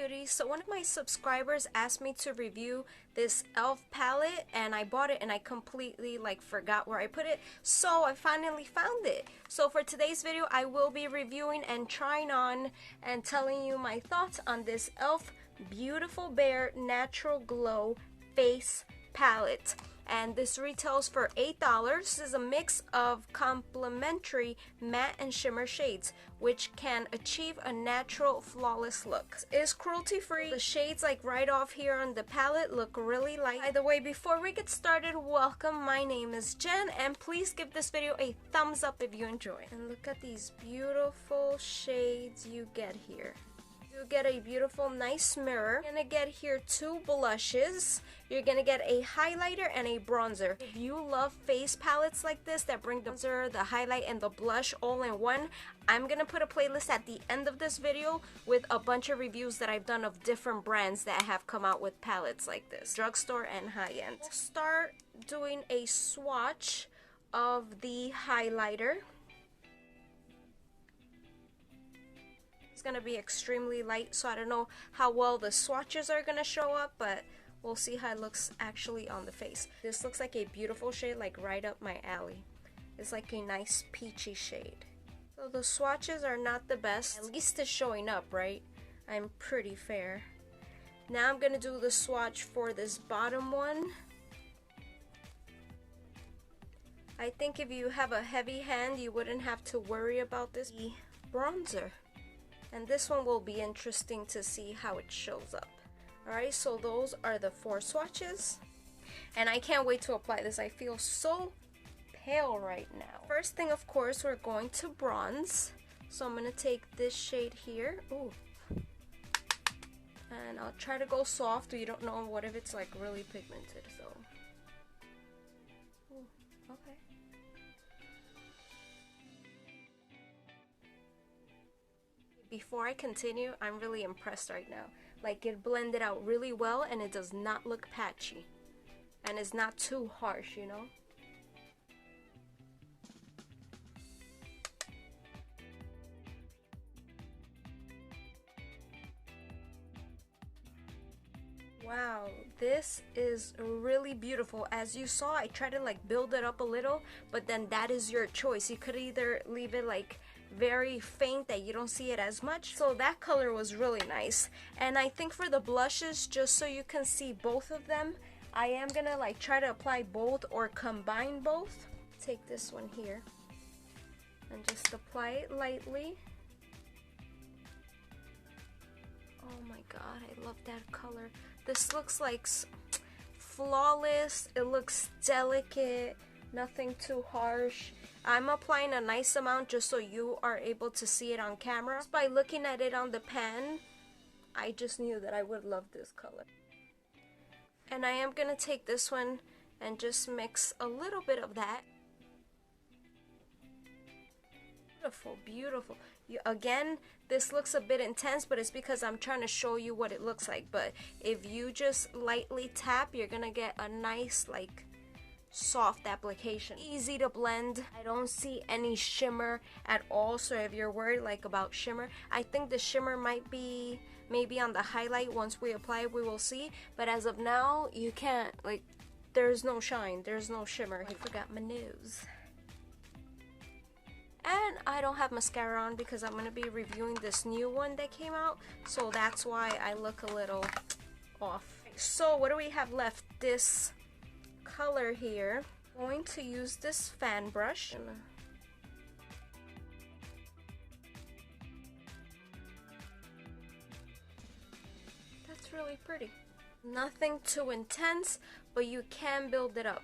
beauties. So one of my subscribers asked me to review this e.l.f. palette, and I bought it and I completely forgot where I put it, so I finally found it. So for today's video I will be reviewing and trying on and telling you my thoughts on this e.l.f. Beautiful Bare Natural Glow Face Palette. And this retails for $8. This is a mix of complementary matte and shimmer shades, which can achieve a natural, flawless look. It is cruelty free. The shades right off here on the palette look really light. By the way, before we get started, welcome. My name is Jen, and please give this video a thumbs up if you enjoy. And look at these beautiful shades you get here. You get a beautiful, nice mirror. You're gonna get here 2 blushes. You're gonna get a highlighter and a bronzer. If you love face palettes like this that bring the bronzer, the highlight, and the blush all in one, I'm gonna put a playlist at the end of this video with a bunch of reviews that I've done of different brands that have come out with palettes like this, drugstore and high-end. We'll start doing a swatch of the highlighter. Going to be extremely light, so I don't know how well the swatches are going to show up, but we'll see how it looks actually on the face. This looks like a beautiful shade, right up my alley. It's like a nice peachy shade. So the swatches are not the best, at least it's showing up, right? I'm pretty fair. Now I'm going to do the swatch for this bottom one. I think if you have a heavy hand, you wouldn't have to worry about this bronzer. And this one will be interesting to see how it shows up. Alright, so those are the 4 swatches. And I can't wait to apply this. I feel so pale right now. First thing, of course, we're going to bronze. So I'm going to take this shade here. Ooh. And I'll try to go soft. You don't know what if it's really pigmented. So. Ooh, okay. Before I continue, I'm really impressed right now. It blended out really well, and it does not look patchy. And it's not too harsh, you know? Wow, this is really beautiful. As you saw, I tried to build it up a little, but then that is your choice. You could either leave it very faint that you don't see it as much. So that color was really nice. And I think for the blushes, just so you can see both of them, I am gonna try to apply both or combine both. Take this one here and just apply it lightly. Oh my god, I love that color. This looks flawless. It looks delicate, nothing too harsh. I'm applying a nice amount just so you are able to see it on camera. Just by looking at it on the pan, I just knew that I would love this color. And I am going to take this one and just mix a little bit of that. Beautiful, beautiful. Again, this looks a bit intense, but it's because I'm trying to show you what it looks like. But if you just lightly tap, you're going to get a nice, soft application. Easy to blend. I don't see any shimmer at all, so if you're worried about shimmer, I think the shimmer might be maybe on the highlight. Once we apply it, we will see, but as of now, you can't, there's no shine, there's no shimmer. I forgot my nose. And I don't have mascara on because I'm going to be reviewing this new one that came out, so that's why I look a little off. So what do we have left? This color here. I'm going to use this fan brush. That's really pretty. Nothing too intense, but you can build it up.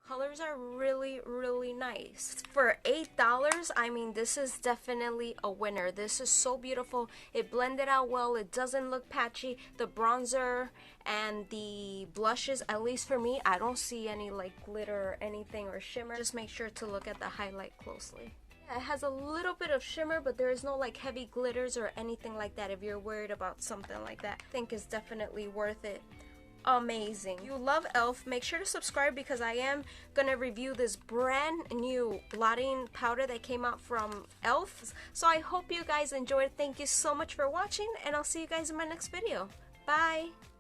Colors are really, really nice. For $8, I mean, this is definitely a winner. This is so beautiful. It blended out well. It doesn't look patchy. The bronzer and the blushes, at least for me, I don't see any glitter or anything or shimmer. Just make sure to look at the highlight closely. Yeah, it has a little bit of shimmer, but there is no heavy glitters or anything like that if you're worried about something like that. I think it's definitely worth it. amazing. If you love e.l.f., make sure to subscribe because I am gonna review this brand new blotting powder that came out from e.l.f. So I hope you guys enjoyed. Thank you so much for watching, and I'll see you guys in my next video. Bye!